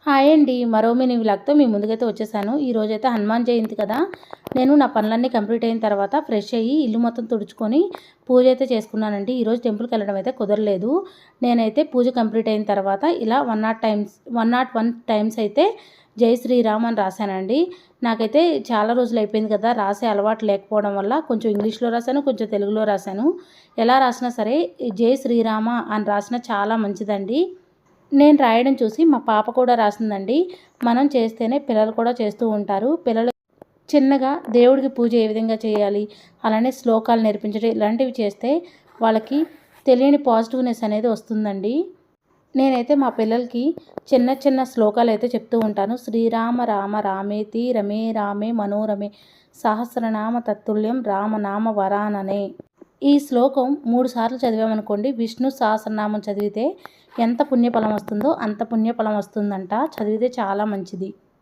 Hi అండి. మరో mini వ్లాగ్‌తో మీ ముందుకైతే వచ్చేసాను. ఈరోజైతే హనుమాన్ జయంతి కదా! నేను నా పనులన్నీ కంప్లీట్ అయిన తర్వాత ఫ్రెష్ అయ్యి ఇల్లు మొత్తం తుడుచుకొని పూజ అయితే చేసుకున్నానండి. ఈరోజు టెంపుల్‌కెళ్ళడం అయితే కుదరలేదు. నేనైతే పూజ కంప్లీట్ అయిన తర్వాత ఇలా 101 టైమ్స్ అయితే జై శ్రీరామ్ అని రాశానండి. నాకైతే చాలా రోజులు అయిపోయింది కదా! రాసే అలవాటు లేకపోవడం వల్ల కొంచెం ఇంగ్లీష్‌లో రాశాను, కొంచెం తెలుగులో రాశాను. ఎలా రాసినా సరే జై శ్రీరామ అని రాసినా చాలా మంచిదండి. నేను రాయడం చూసి మా పాప కూడా రాసిందండి. మనం చేస్తేనే పిల్లలు కూడా చేస్తూ ఉంటారు. పిల్లలు చిన్నగా దేవుడికి పూజ ఏ విధంగా చేయాలి, అలానే శ్లోకాలు నేర్పించడం ఇలాంటివి చేస్తే వాళ్ళకి తెలియని పాజిటివ్నెస్ అనేది వస్తుందండి. నేనైతే మా పిల్లలకి చిన్న చిన్న శ్లోకాలు అయితే చెప్తూ ఉంటాను. శ్రీరామ రామ రామేతి రమే రామే మనోరమే సహస్రనామ తత్తుల్యం రామనామ వరాననే. ఈ శ్లోకం 3 సార్లు చదివామనుకోండి, విష్ణు సహస్రనామం చదివితే ఎంత పుణ్యఫలం వస్తుందో అంత పుణ్యఫలం వస్తుందంట. చదివితే చాలా మంచిది.